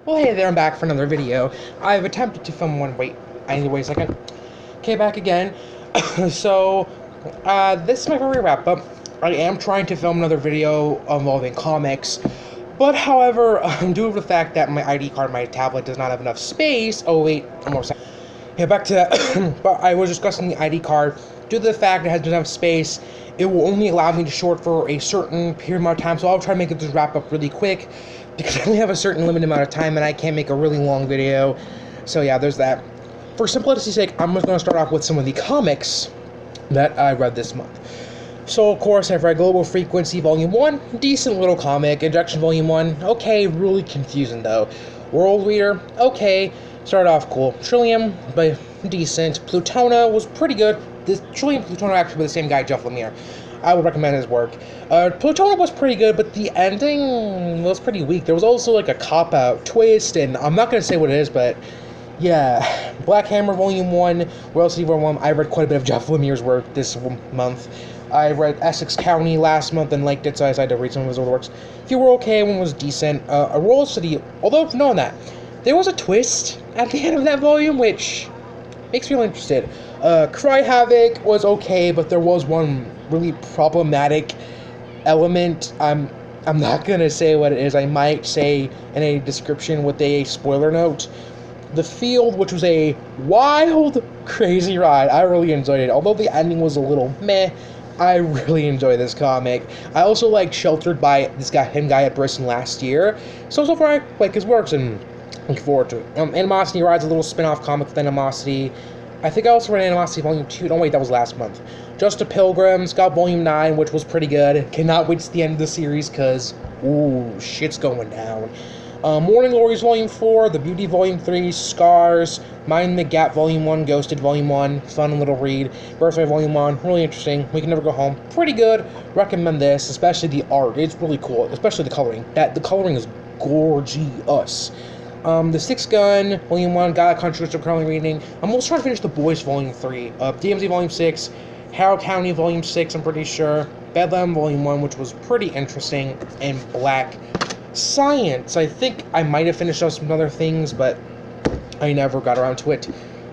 Well, hey there, I'm back for another video. I've attempted to film one, wait a second. Okay, back again. So, this is my very wrap-up. I am trying to film another video involving comics, but however, due to the fact that my ID card on my tablet does not have enough space, oh wait, one more second. Yeah, back to that. But I was discussing the ID card. Due to the fact it has enough space, it will only allow me to short for a certain period amount of time, so I'll try to make this wrap up really quick, because I only have a certain limited amount of time and I can't make a really long video. So yeah, there's that. For simplicity's sake, I'm just going to start off with some of the comics that I read this month. So of course, I've read Global Frequency Volume 1, decent little comic. Injection Volume 1, okay, really confusing though. World Reader, okay, started off cool. Trillium, but decent. Plutona was pretty good. This Trillium and Plutona are actually by the same guy, Jeff Lemire. I would recommend his work. Plutona was pretty good, but the ending was pretty weak. There was also like a cop-out twist, and I'm not going to say what it is, but yeah. Black Hammer Volume 1, Royal City Volume 1, I read quite a bit of Jeff Lemire's work this month. I read Essex County last month and liked it, so I decided to read some of his other works. If you were okay, one was decent. A Royal City, although knowing that, there was a twist at the end of that volume, which makes me really interested. Cry Havoc was okay, but there was one really problematic element. I'm not gonna say what it is. I might say in a description with a spoiler note. The Field, which was a wild, crazy ride. I really enjoyed it. Although the ending was a little meh, I really enjoyed this comic. I also liked Sheltered by this guy, at Brisson last year. So far I like his works and looking forward to it. Animosity Rides, a little spin-off comic with Animosity. I think I also read Animosity Volume 2. No, wait, that was last month. Just a Pilgrims, got Volume 9, which was pretty good. Cannot wait to the end of the series, because, ooh, shit's going down. Morning Glories Volume 4, The Beauty Volume 3, Scars, Mind the Gap Volume 1, Ghosted Volume 1, fun little read. Birthday Volume 1, really interesting. We Can Never Go Home, pretty good. Recommend this, especially the art. It's really cool, especially the coloring. The coloring is gorgeous. The Sixth Gun, Volume 1, got a controversial currently reading. I'm also trying to finish The Boys Volume 3. DMZ Volume 6, Harrow County Volume 6, I'm pretty sure. Bedlam Volume 1, which was pretty interesting. And Black Science. I think I might have finished up some other things, but I never got around to it.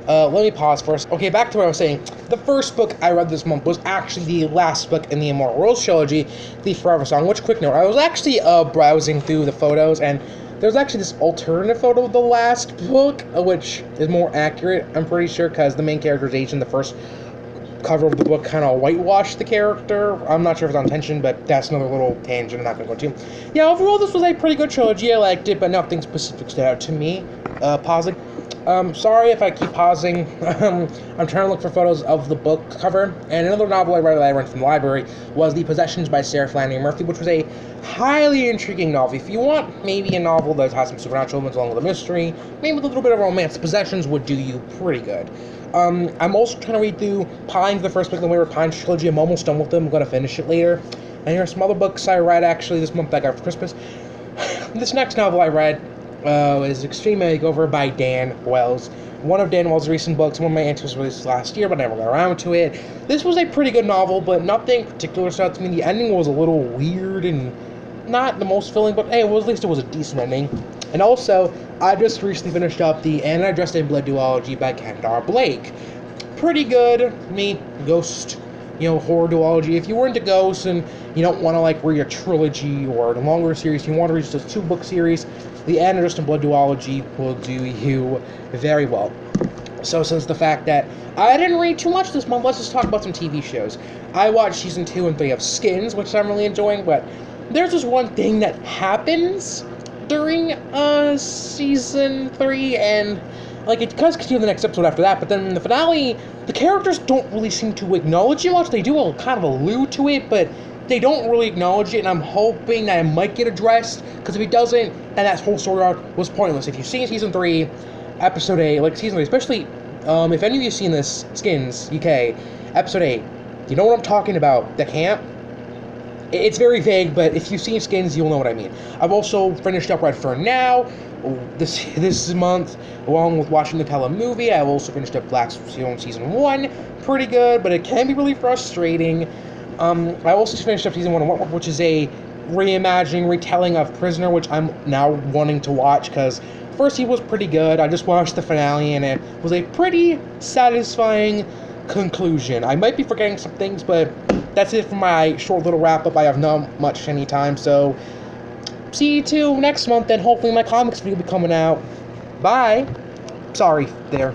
Let me pause first. Okay, back to what I was saying. The first book I read this month was actually the last book in the Immortal Worlds trilogy, The Forever Song, which, quick note, I was actually browsing through the photos, and there's actually this alternative photo of the last book, which is more accurate, I'm pretty sure, because the main character's age in the first cover of the book kind of whitewashed the character. I'm not sure if it's on intention, but that's another little tangent I'm not going to go to. Yeah, overall, this was a pretty good trilogy. I liked it, but nothing specific stood out to me. Pausing. Sorry if I keep pausing. I'm trying to look for photos of the book cover. And another novel I read that I rented from the library was The Possessions by Sarah Flannery Murphy, which was a highly intriguing novel. If you want maybe a novel that has some supernatural elements along with a mystery, maybe with a little bit of romance, Possessions would do you pretty good. I'm also trying to read through Pines, the first book in the Wayward Pines trilogy. I'm almost done with them. I'm going to finish it later. And here are some other books I read actually this month that I got for Christmas. This next novel I read is Extreme Makeover by Dan Wells. One of Dan Wells' recent books. One of my answers was released last year, but I never got around to it. This was a pretty good novel, but nothing particular stood out to me. The ending was a little weird and not the most filling, but hey, at least it was a decent ending. And also, I just recently finished up the Anti-Dressed in Blood duology by Kendar Blake. Pretty good. Me, Ghost, horror duology. If you were into ghosts and you don't want to like read a trilogy or a longer series, you want to read just a 2-book series, the Anti-Dressed in Blood duology will do you very well. So since the fact that I didn't read too much this month, let's just talk about some TV shows. I watched season 2 and 3 of Skins, which I'm really enjoying, but there's just one thing that happens during season 3, and like it does continue the next episode after that, but then in the finale, the characters don't really seem to acknowledge it much. They do kind of allude to it, but they don't really acknowledge it, and I'm hoping that it might get addressed, because if it doesn't, then that whole story arc was pointless. If you've seen season 3, episode 8, like season 3, especially, if any of you have seen this, Skins, UK, episode 8, you know what I'm talking about, the camp? It's very vague, but if you've seen Skins, you'll know what I mean. I've also finished up Red Fern Now this month, along with watching the Pelham movie. I've also finished up Black Stone Season 1. Pretty good, but it can be really frustrating. I also finished up Season 1 of which is a reimagining, retelling of Prisoner, which I'm now wanting to watch, because first he was pretty good. I just watched the finale, and it was a pretty satisfying conclusion. I might be forgetting some things, but that's it for my short little wrap-up. I have not much any time, so see you two next month, and hopefully my comics video will be coming out. Bye! Sorry, there.